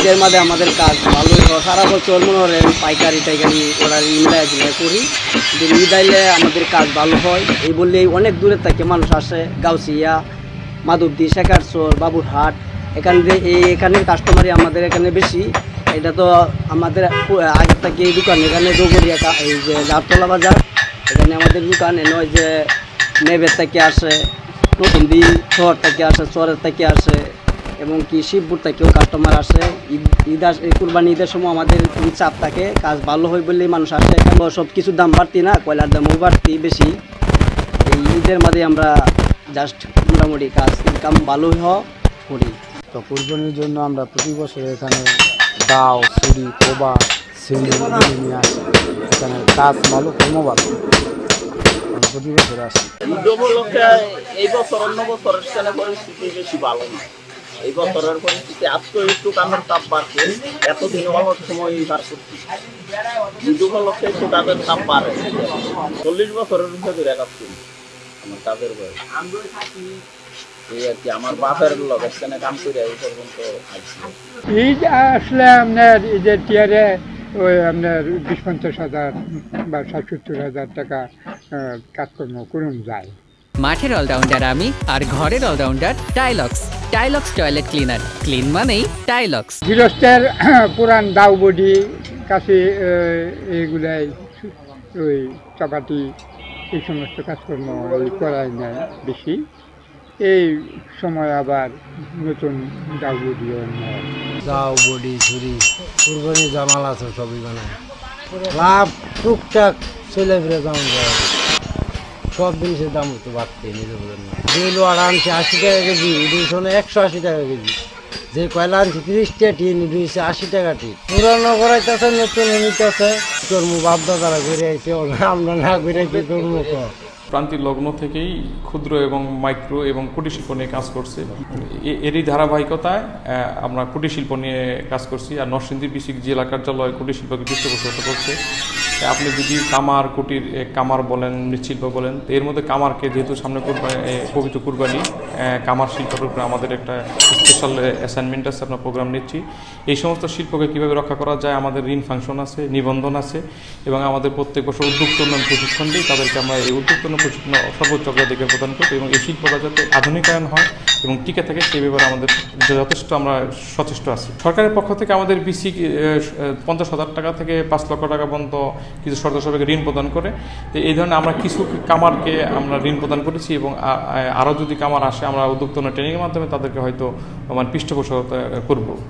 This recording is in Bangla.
ঈদের মাঝে আমাদের কাজ ভালোই হয়। সারা বছর মনে করেন পাইকারি টাইকারি অর্ডার মিলাই করি, কিন্তু ঈদ আইলে আমাদের কাজ ভালো হয়। এই বললেই অনেক দূরের থেকে মানুষ আসে, গাউসিয়া, মাধবদী, শেখারচর, বাবুরহাট, এখানের কাস্টমারই আমাদের এখানে বেশি। এটা তো আমাদের আগের থেকে এই দোকান, এখানে ডোগরিয়া এই যে জারতলা বাজার, এখানে আমাদের দোকান নয় যে নেবের থেকে আসে, নতুনদি শহর থেকে আসে, শহরের থেকে আসে, এবং কি শিবপুর থেকেও কাস্টমার আসে। কুরবানি ঈদের সময় আমাদের চাপ থাকে, কাজ ভালো হয় বললেই মানুষ আসে। এখানে সব কিছুর দাম বাড়তি না, কয়লার দামও বাড়তি বেশি। এই ঈদের মাঝে আমরা জাস্ট মোটামুটি কাজ ইনকাম ভালোই করি। তো কুরবানির জন্য আমরা প্রতি বছর এখানে দাও, ছুরি, কোবা, সিঁড়ি নিয়ে আসি। এখানে কাজ ভালো, কর্ম ভালো, প্রতি বছর আসি। এই বছর অন্য বছরের সাথে পরিস্থিতি বেশি ভালো না। এই বছরের পরিস্থিতি আজকে একটু কামের তাপ বাড়ছে, এতদিন অল্প সময় বার করছি। ঈদ উপলক্ষে একটু কাজের তাপ বাড়ে। 40 বছরের ভিতরে কাজ করি আমার কাজের বয়স। এই আর কি আমার বাপের লোকের সাথে কাম করে এই পর্যন্ত আসছি। ঈদ আসলে আপনার ঈদের টিয়ারে ওই আপনার 20-50 হাজার বা 60-70 হাজার টাকা কাজকর্ম করুন যায়। মাঠের অলরাউন্ডার আমি, আর ঘরের অলরাউন্ডার টাইলক্স। টাইলক্স টয়লেট ক্লিনার, ক্লিন মানেই টাইলক্স। গৃহস্থের পুরান দাউ বডি কাছে এইগুলাই ওই চাপাতি এই সমস্ত কাজকর্ম করাই নেয় বেশি। এই সময় আবার নতুন দাউ বডিও নেয়। দাও, বডি, ছুরি, কুরবানি জামাল আছে সবই বানায়। লাভ টুকটাক চলে ফিরে দাম যায়, সব জিনিসের দাম তো বাড়তে নিজে বলেন না। যে লোয়ার আনছে 80 টাকা কেজি, ইডিশনে 180 টাকা কেজি। যে কয়লা আনছে 30 টাকা টিন, ইডিশে 80 টাকা টিন। পুরানো করাইতেছে, নতুন নিতেছে। কর্ম বাপ দাদারা ঘুরে আইছে, আমরা না ঘুরে আইছি কর্ম। প্রান্তিক লগ্ন থেকেই ক্ষুদ্র এবং মাইক্রো এবং কুটির শিল্প নিয়ে কাজ করছে। এরই ধারাবাহিকতায় আমরা কুটির শিল্প নিয়ে কাজ করছি। আর নরসিংদী ডিস্ট্রিক্ট জেলা কার্যালয় কুটির শিল্পকে পৃষ্ঠপোষকতা করছে। আপনি যদি কামার, কুটির, কামার বলেন, মৃৎশিল্প বলেন, এর মধ্যে কামারকে যেহেতু সামনে পবিত্র কুরবানি, কামার শিল্পের উপরে আমাদের একটা স্পেশাল অ্যাসাইনমেন্ট আছে, আমরা প্রোগ্রাম নিচ্ছি। এই সমস্ত শিল্পকে কীভাবে রক্ষা করা যায়, আমাদের ঋণ ফাংশন আছে, নিবন্ধন আছে, এবং আমাদের প্রত্যেক বছর উদ্যোক্তা উন্নয়ন প্রশিক্ষণ দিই। তাদেরকে আমরা এই উদ্যোক্তা প্রশিক্ষণ সর্বোচ্চ অগ্রাধিকার প্রদান করি, এবং এই শিল্পটা যাতে আধুনিকায়ন হয় এবং টিকে থাকে সেই ব্যাপারে আমাদের যথেষ্ট আমরা সচেষ্ট আছি। সরকারের পক্ষ থেকে আমাদের বিসি 50,000 টাকা থেকে 5 লক্ষ টাকা পর্যন্ত কিছু শর্ত সাপেক্ষে ঋণ প্রদান করে। তো এই ধরনের আমরা কিছু কামারকে আমরা ঋণ প্রদান করেছি, এবং আরও যদি কামার আসে আমরা উদ্যোক্তা ট্রেনিংয়ের মাধ্যমে তাদেরকে হয়তো পৃষ্ঠপোষকতা করব।